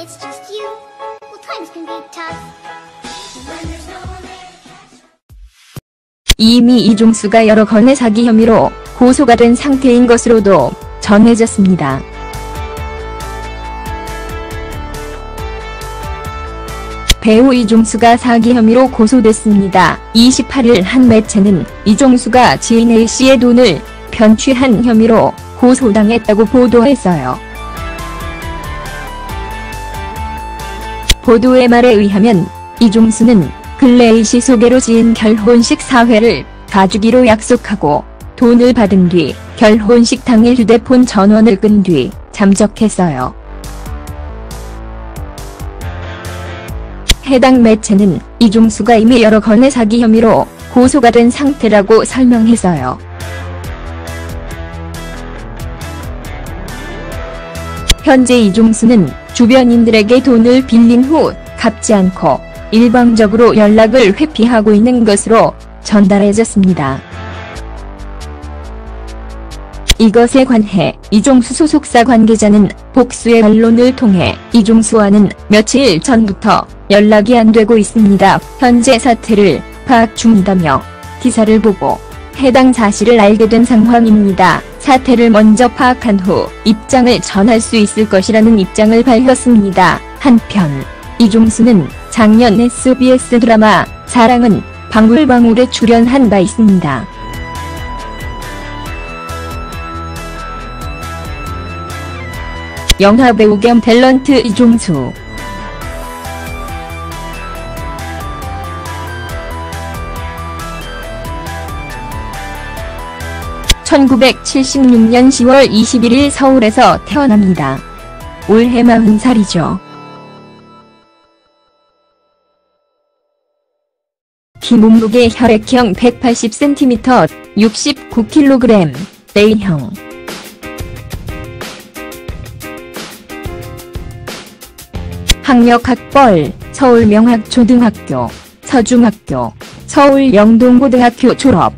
it's just you, well, times can be tough. When there's no one there to catch. 이미 이종수가 여러 건의 사기 혐의로 고소가 된 상태인 것으로도 전해졌습니다. 배우 이종수가 사기 혐의로 고소됐습니다. 28일 한 매체는 이종수가 지인 A씨의 돈을 편취한 혐의로 고소당했다고 보도했어요. 보도의 말에 의하면 이종수는 근래 A씨 소개로 지인 결혼식 사회를 봐주기로 약속하고 돈을 받은 뒤 결혼식 당일 휴대폰 전원을 끈 뒤 잠적했어요. 해당 매체는 이종수가 이미 여러 건의 사기 혐의로 고소가 된 상태라고 설명했어요. 현재 이종수는 주변인들에게 돈을 빌린 후 갚지 않고 일방적으로 연락을 회피하고 있는 것으로 전달해졌습니다. 이것에 관해 이종수 소속사 관계자는 복수의 반론을 통해 이종수와는 며칠 전부터 연락이 안 되고 있습니다. 현재 사태를 파악 중이다며 기사를 보고 해당 사실을 알게 된 상황입니다. 사태를 먼저 파악한 후 입장을 전할 수 있을 것이라는 입장을 밝혔습니다. 한편 이종수는 작년 SBS 드라마 사랑은 방울방울에 출연한 바 있습니다. 영화배우 겸 탤런트 이종수. (1976년 10월 21일) 서울에서 태어납니다. 올해 40살이죠. 키 몸무게 혈액형 180cm, 69kg, A형. 학력 학벌, 서울명학초등학교, 서중학교, 서울 영동고등학교 졸업,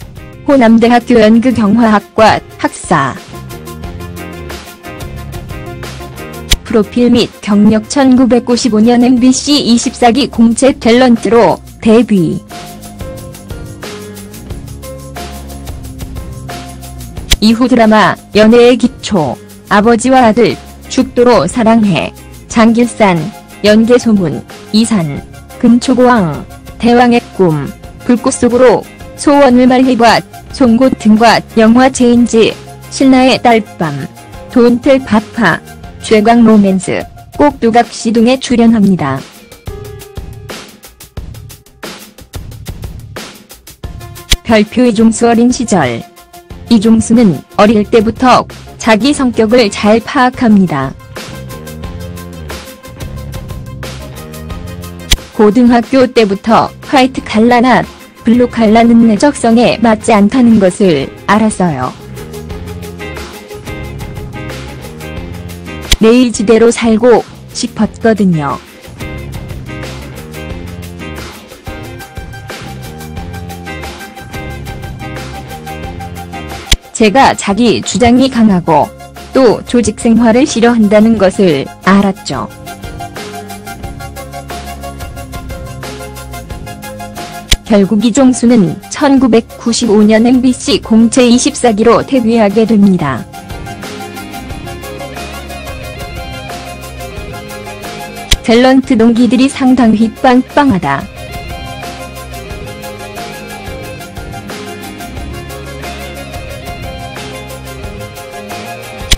호남대학교 연극영화학과 학사. 프로필 및 경력 1995년 MBC 24기 공채 탤런트로 데뷔. 이후 드라마 연애의 기초, 아버지와 아들, 죽도록 사랑해, 장길산, 연개소문, 이산, 금초고왕, 대왕의 꿈, 불꽃 속으로, 소원을 말해봐, 송곳 등과 영화 체인지, 신라의 딸밤, 돈틀 파파, 최강 로맨스, 꼭두각시 등에 출연합니다. 별표 이종수. 어린 시절 이종수는 어릴 때부터 자기 성격을 잘 파악합니다. 고등학교 때부터 화이트 칼라나 블루 칼라는 내적성에 맞지 않다는 것을 알았어요. 내 의지대로 살고 싶었거든요. 제가 자기 주장이 강하고 또 조직 생활을 싫어한다는 것을 알았죠. 결국 이종수는 1995년 MBC 공채 24기로 데뷔하게 됩니다. 탤런트 동기들이 상당히 빵빵하다.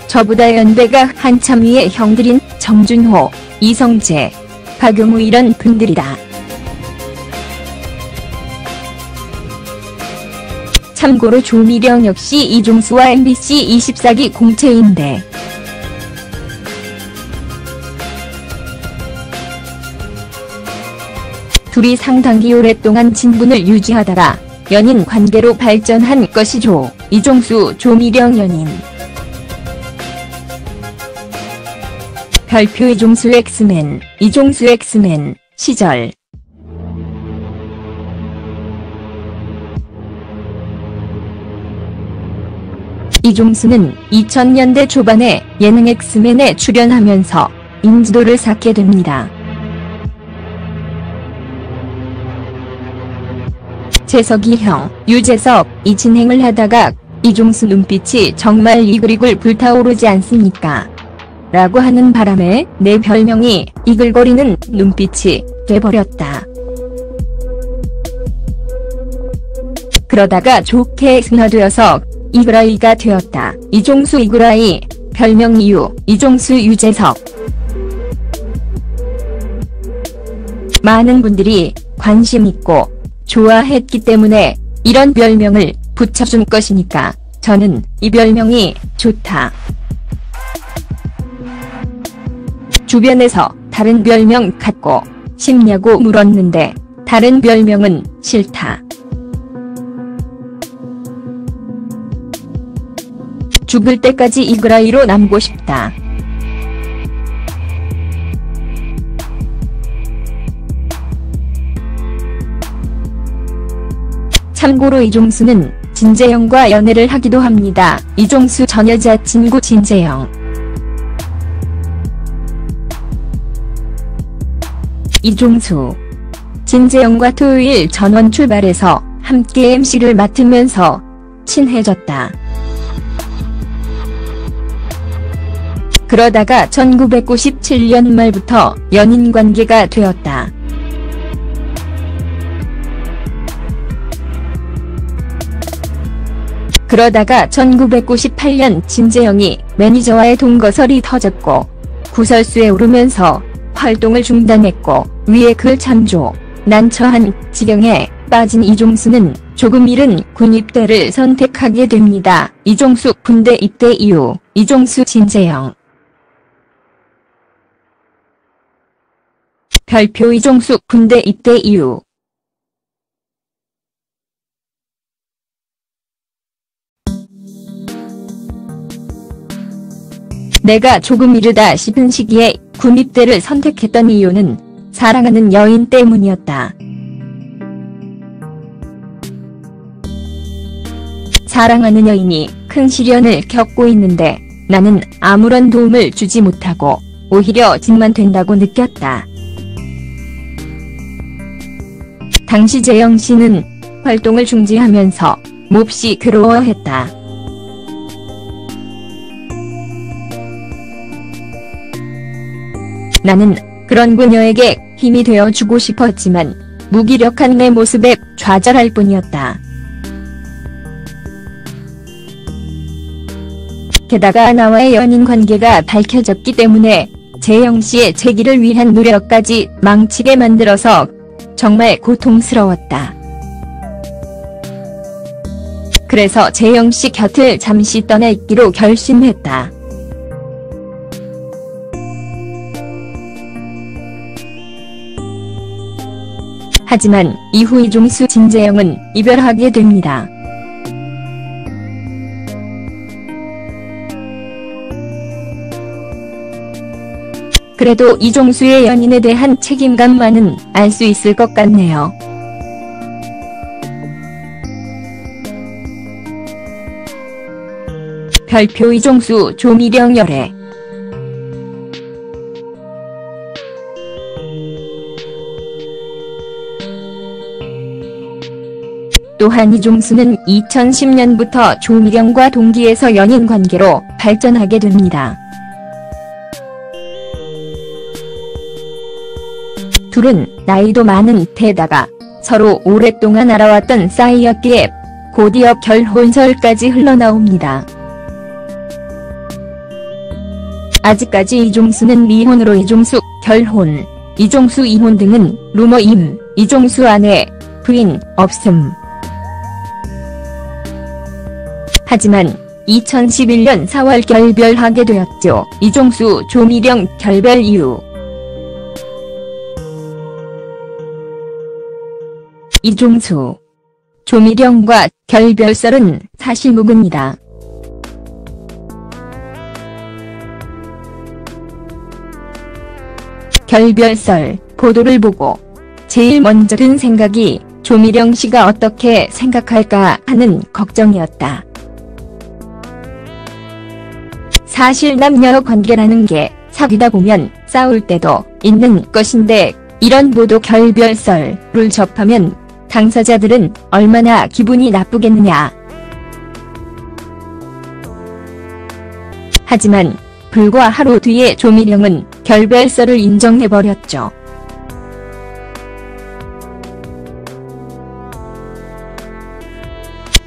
저보다 연배가 한참 위의 형들인 정준호, 이성재, 박용우 이런 분들이다. 참고로 조미령 역시 이종수와 MBC 24기 공채인데 둘이 상당히 오랫동안 친분을 유지하다가 연인 관계로 발전한 것이죠. 이종수, 조미령 연인. 별표 이종수. 엑스맨. 이종수 엑스맨 시절. 이종수는 2000년대 초반에 예능 엑스맨에 출연하면서 인지도를 쌓게 됩니다. 재석이 형, 유재석이 진행을 하다가 이종수 눈빛이 정말 이글이글 불타오르지 않습니까? 라고 하는 바람에 내 별명이 이글거리는 눈빛이 돼버렸다. 그러다가 좋게 승화되어서 이글아이가 되었다. 이종수 이글아이, 별명 이유, 이종수 유재석. 많은 분들이 관심 있고 좋아했기 때문에 이런 별명을 붙여준 것이니까 저는 이 별명이 좋다. 주변에서 다른 별명 갖고 싶냐고 물었는데 다른 별명은 싫다. 죽을 때까지 이글아이로 남고 싶다. 참고로 이종수는 진재영과 연애를 하기도 합니다. 이종수 전 여자친구 진재영. 이종수, 진재영과 토요일 전원 출발해서 함께 MC를 맡으면서 친해졌다. 그러다가 1997년 말부터 연인 관계가 되었다. 그러다가 1998년 진재영이 매니저와의 동거설이 터졌고 구설수에 오르면서 활동을 중단했고 위에 글 참조, 난처한 지경에 빠진 이종수는 조금 이른 군입대를 선택하게 됩니다. 이종수 군대 입대 이후, 이종수 진재영. 별표 이종수 군대 입대 이후. 내가 조금 이르다 싶은 시기에 군입대를 선택했던 이유는 사랑하는 여인 때문이었다. 사랑하는 여인이 큰 시련을 겪고 있는데 나는 아무런 도움을 주지 못하고 오히려 짐만 된다고 느꼈다. 당시 재영씨는 활동을 중지하면서 몹시 괴로워했다. 나는 그런 그녀에게 힘이 되어주고 싶었지만 무기력한 내 모습에 좌절할 뿐이었다. 게다가 나와의 연인 관계가 밝혀졌기 때문에 재영씨의 재기를 위한 노력까지 망치게 만들어서 정말 고통스러웠다. 그래서 재영씨 곁을 잠시 떠나 있기로 결심했다. 하지만 이후 이종수 진재영은 이별하게 됩니다. 그래도 이종수의 연인에 대한 책임감만은 알 수 있을 것 같네요. 별표 이종수 조미령 열애. 또한 이종수는 2010년부터 조미령과 동기에서 연인 관계로 발전하게 됩니다. 둘은 나이도 많은 데다가 서로 오랫동안 알아왔던 사이였기에 곧이어 결혼설까지 흘러나옵니다. 아직까지 이종수는 미혼으로 이종수 결혼, 이종수 이혼 등은 루머임. 이종수 아내, 부인 없음. 하지만 2011년 4월 결별하게 되었죠. 이종수 조미령 결별 이후. 이종수, 조미령과 결별설은 사실무근이다. 결별설 보도를 보고 제일 먼저 든 생각이 조미령 씨가 어떻게 생각할까 하는 걱정이었다. 사실 남녀 관계라는 게 사귀다 보면 싸울 때도 있는 것인데 이런 보도 결별설을 접하면 당사자들은 얼마나 기분이 나쁘겠느냐. 하지만 불과 하루 뒤에 조미령은 결별설을 인정해버렸죠.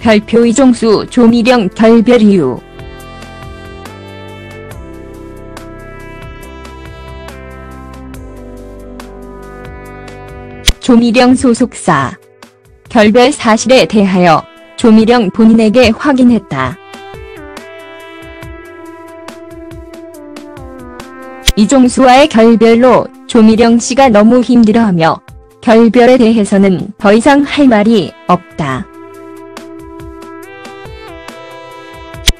별표 이종수 조미령 결별 이유. 조미령 소속사 결별 사실에 대하여 조미령 본인에게 확인했다. 이종수와의 결별로 조미령 씨가 너무 힘들어하며 결별에 대해서는 더 이상 할 말이 없다.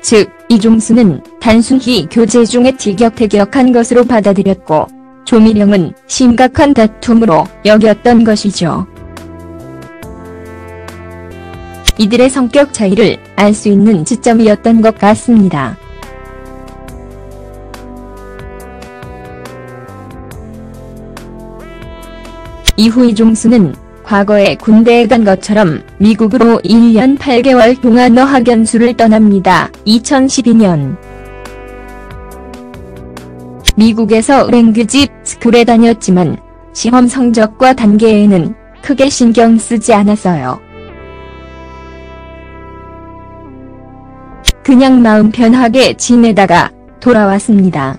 즉, 이종수는 단순히 교제 중에 티격태격한 것으로 받아들였고 조미령은 심각한 다툼으로 여겼던 것이죠. 이들의 성격 차이를 알 수 있는 지점이었던 것 같습니다. 이후 이종수는 과거에 군대에 간 것처럼 미국으로 1년 8개월 동안 어학연수를 떠납니다. 2012년 미국에서 랭귀지 스쿨에 다녔지만 시험 성적과 단계에는 크게 신경 쓰지 않았어요. 그냥 마음 편하게 지내다가 돌아왔습니다.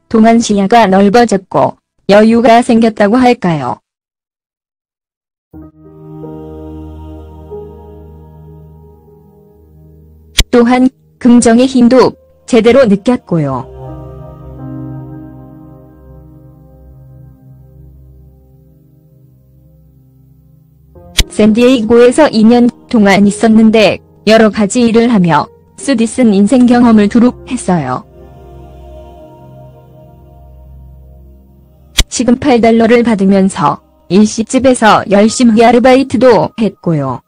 그동안 시야가 넓어졌고 여유가 생겼다고 할까요? 또한 긍정의 힘도 제대로 느꼈고요. 샌디에이고에서 2년 동안 있었는데 여러 가지 일을 하며 쓰디쓴 인생 경험을 두루 했어요. 시금 $8를 받으면서 일시집에서 열심히 아르바이트도 했고요.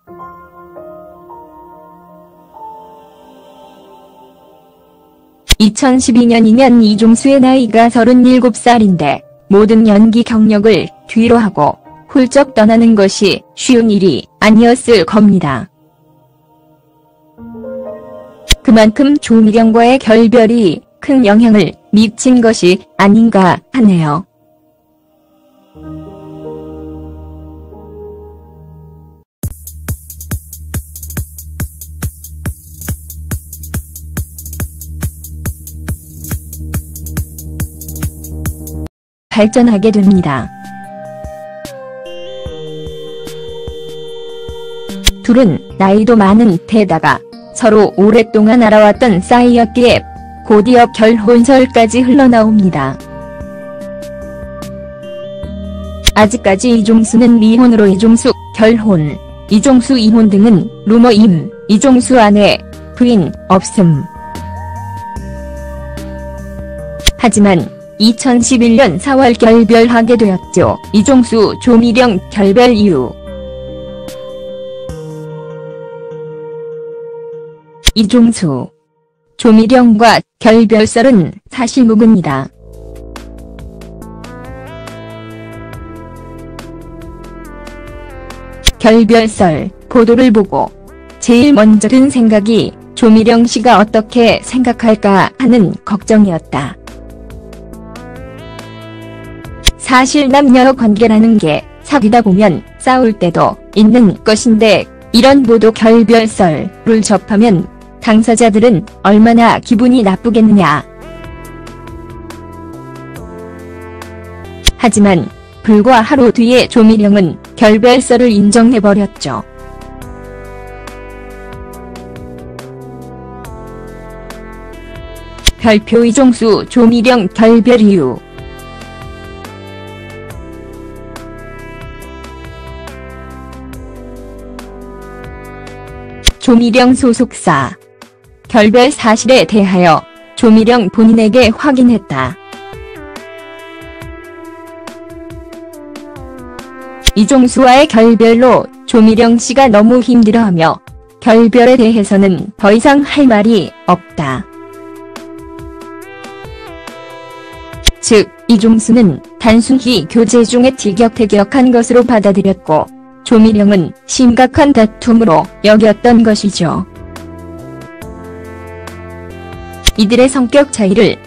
(2012년이면) 이종수의 나이가 37살인데 모든 연기 경력을 뒤로 하고 훌쩍 떠나는 것이 쉬운 일이 아니었을 겁니다. 그만큼 조미령과의 결별이 큰 영향을 미친 것이 아닌가 하네요. 발전하게 됩니다. 둘은 나이도 많은 데다가 서로 오랫동안 알아왔던 사이였기에 곧이어 결혼설까지 흘러나옵니다. 아직까지 이종수는 미혼으로 이종수 결혼, 이종수 이혼 등은 루머임. 이종수 아내, 부인 없음. 하지만 2011년 4월 결별하게 되었죠. 이종수 조미령 결별 이유. 이종수 조미령과 결별설은 사실무근이다. 결별설 보도를 보고 제일 먼저 든 생각이 조미령 씨가 어떻게 생각할까 하는 걱정이었다. 사실 남녀 관계라는 게 사귀다 보면 싸울 때도 있는 것인데 이런 보도 결별설을 접하면 당사자들은 얼마나 기분이 나쁘겠느냐. 하지만 불과 하루 뒤에 조미령은 결별설을 인정해버렸죠. 별표 이종수 조미령 결별 이유. 조미령 소속사 결별 사실에 대하여 조미령 본인에게 확인했다. 이종수와의 결별로 조미령 씨가 너무 힘들어하며 결별에 대해서는 더 이상 할 말이 없다. 즉, 이종수는 단순히 교제 중에 티격태격한 것으로 받아들였고 조미령은 심각한 다툼으로 여겼던 것이죠. 이들의 성격 차이를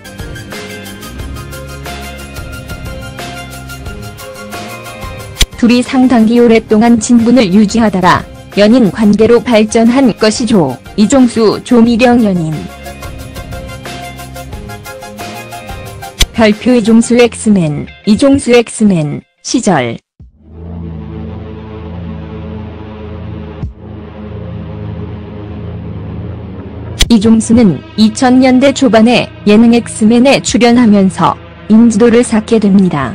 둘이 상당히 오랫동안 친분을 유지하다가 연인 관계로 발전한 것이죠. 이종수, 조미령 연인. 별표 이종수 엑스맨, 이종수 엑스맨 시절. 이종수는 2000년대 초반에 예능 엑스맨에 출연하면서 인지도를 쌓게 됩니다.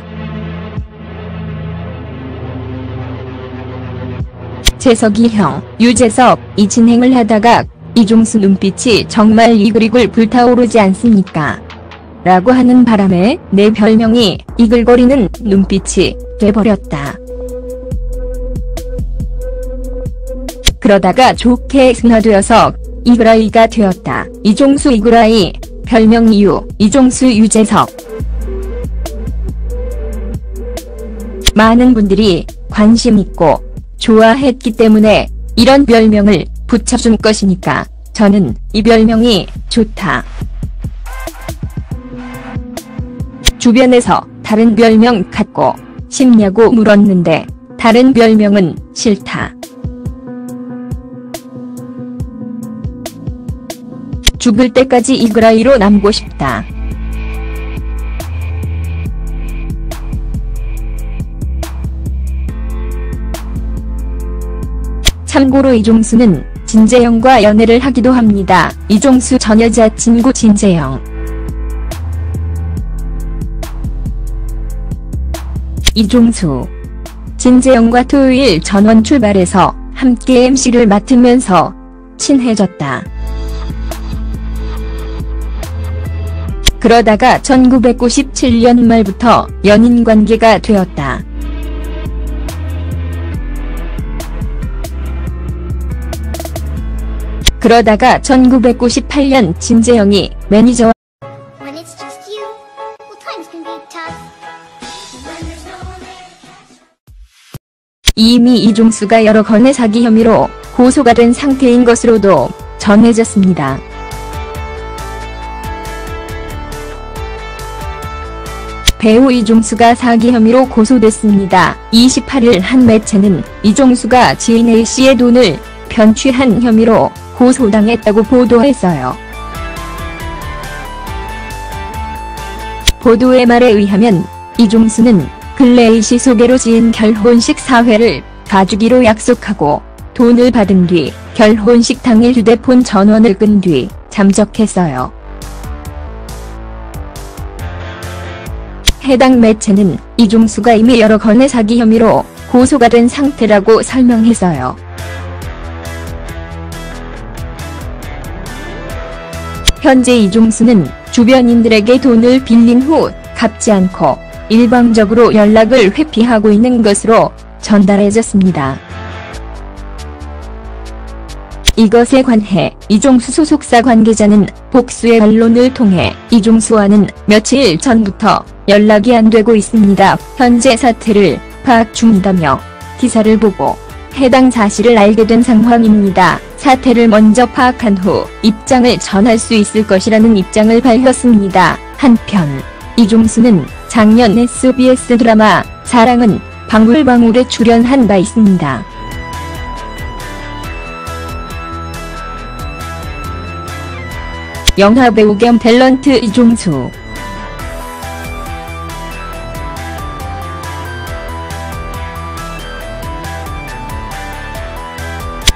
재석이 형, 유재석이 진행을 하다가 이종수 눈빛이 정말 이글이글 불타오르지 않습니까? 라고 하는 바람에 내 별명이 이글거리는 눈빛이 돼버렸다. 그러다가 좋게 승화되어서 이글아이가 되었다. 이종수 이글아이, 별명 이유, 이종수 유재석. 많은 분들이 관심 있고 좋아했기 때문에 이런 별명을 붙여준 것이니까 저는 이 별명이 좋다. 주변에서 다른 별명 갖고 싶냐고 물었는데 다른 별명은 싫다. 죽을 때까지 이글아이로 남고 싶다. 참고로 이종수는 진재영과 연애를 하기도 합니다. 이종수 전 여자친구 진재영. 이종수, 진재영과 토요일 전원 출발해서 함께 MC를 맡으면서 친해졌다. 그러다가 1997년 말부터 연인 관계가 되었다. 그러다가 1998년 진재영이 매니저와 When it's just you, well, times can be tough. When there's no one there. 이미 이종수가 여러 건의 사기 혐의로 고소가 된 상태인 것으로도 전해졌습니다. 배우 이종수가 사기 혐의로 고소됐습니다. 28일 한 매체는 이종수가 지인 A씨의 돈을 편취한 혐의로 고소당했다고 보도했어요. 보도의 말에 의하면 이종수는 근래 A씨 소개로 지인 결혼식 사회를 봐주기로 약속하고 돈을 받은 뒤 결혼식 당일 휴대폰 전원을 끈 뒤 잠적했어요. 해당 매체는 이종수가 이미 여러 건의 사기 혐의로 고소가 된 상태라고 설명했어요. 현재 이종수는 주변인들에게 돈을 빌린 후 갚지 않고 일방적으로 연락을 회피하고 있는 것으로 전달해졌습니다. 이것에 관해 이종수 소속사 관계자는 복수의 언론을 통해 이종수와는 며칠 전부터 연락이 안 되고 있습니다. 현재 사태를 파악 중이다며 기사를 보고 해당 사실을 알게 된 상황입니다. 사태를 먼저 파악한 후 입장을 전할 수 있을 것이라는 입장을 밝혔습니다. 한편 이종수는 작년 SBS 드라마 사랑은 방울방울에 출연한 바 있습니다. 영화배우 겸 탤런트 이종수.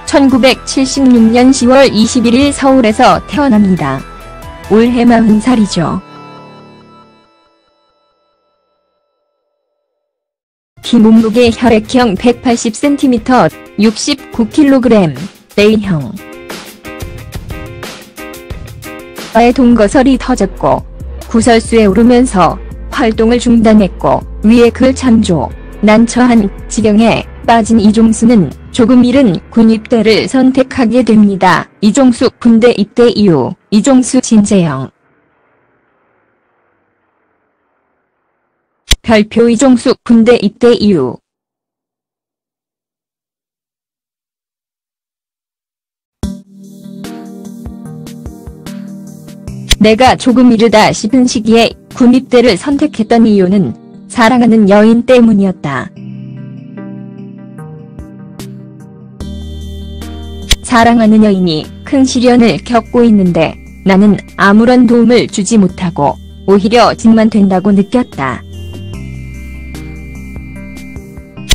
(1976년 10월 21일) 서울에서 태어납니다. 올해 40살이죠. 키 몸무게 혈액형 180cm, 69kg, A형. 의 동거설이 터졌고 구설수에 오르면서 활동을 중단했고 위에 글 참조, 난처한 지경에 빠진 이종수는 조금 이른 군입대를 선택하게 됩니다. 이종숙 군대 입대 이후, 이종수 진재영. 별표 이종숙 군대 입대 이후. 내가 조금 이르다 싶은 시기에 군입대를 선택했던 이유는 사랑하는 여인 때문이었다. 사랑하는 여인이 큰 시련을 겪고 있는데 나는 아무런 도움을 주지 못하고 오히려 짐만 된다고 느꼈다.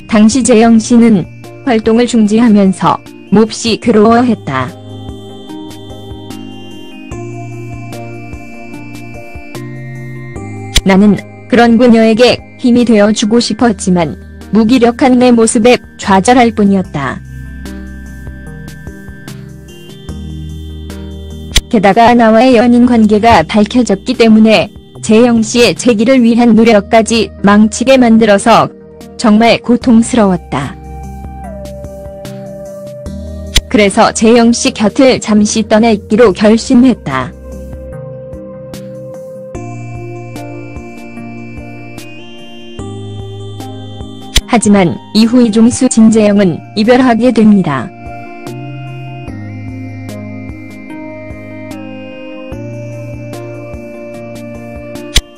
당시 재영 씨는 활동을 중지하면서 몹시 괴로워했다. 나는 그런 그녀에게 힘이 되어주고 싶었지만 무기력한 내 모습에 좌절할 뿐이었다. 게다가 나와의 연인 관계가 밝혀졌기 때문에 재영 씨의 재기를 위한 노력까지 망치게 만들어서 정말 고통스러웠다. 그래서 재영 씨 곁을 잠시 떠나 있기로 결심했다. 하지만 이후 이종수 진재영은 이별하게 됩니다.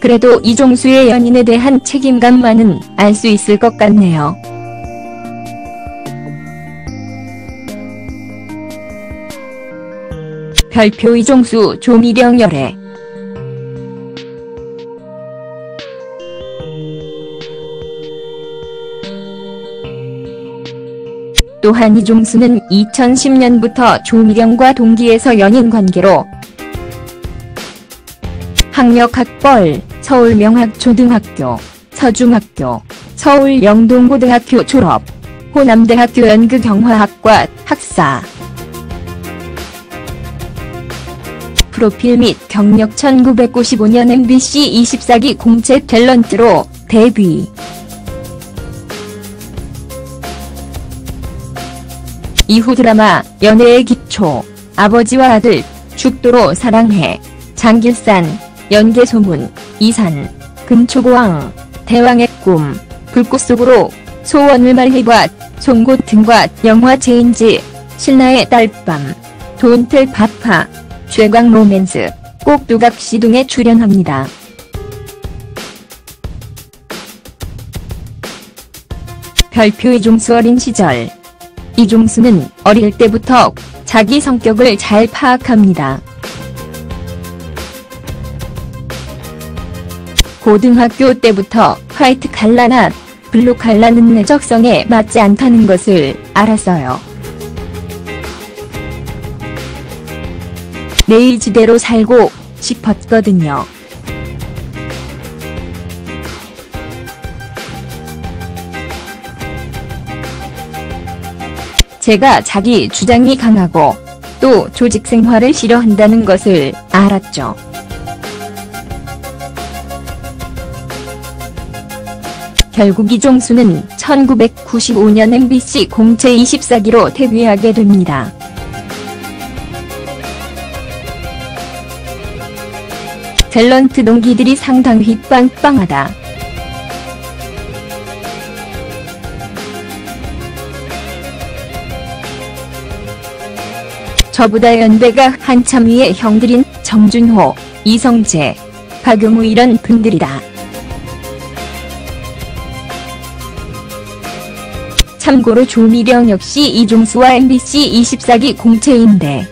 그래도 이종수의 연인에 대한 책임감만은 알 수 있을 것 같네요. 별표 이종수 조미령 열애. 또한 이종수는 2010년부터 조미령과 동기에서 연인 관계로 학력학벌, 서울 명학초등학교, 서중학교, 서울 영동고등학교 졸업, 호남대학교 연극영화학과 학사. 프로필 및 경력 1995년 MBC 24기 공채 탤런트로 데뷔. 이후 드라마 연애의 기초, 아버지와 아들, 죽도록 사랑해, 장길산, 연개소문, 이산, 금초고왕, 대왕의 꿈, 불꽃 속으로, 소원을 말해봐, 송곳 등과 영화 체인지, 신라의 딸밤, 돈틀 파파, 최강 로맨스, 꼭두각시 등에 출연합니다. 별표 이종수 어린 시절. 이종수는 어릴 때부터 자기 성격을 잘 파악합니다. 고등학교 때부터 화이트 칼라나 블루 칼라는 내 적성에 맞지 않다는 것을 알았어요. 내 의지대로 살고 싶었거든요. 제가 자기 주장이 강하고 또 조직 생활을 싫어한다는 것을 알았죠. 결국 이종수는 1995년 MBC 공채 24기로 데뷔하게 됩니다. 탤런트 동기들이 상당히 빵빵하다. 저보다 연배가 한참 위의 형들인 정준호, 이성재, 박용우 이런 분들이다. 참고로 조미령 역시 이종수와 MBC 24기 공채인데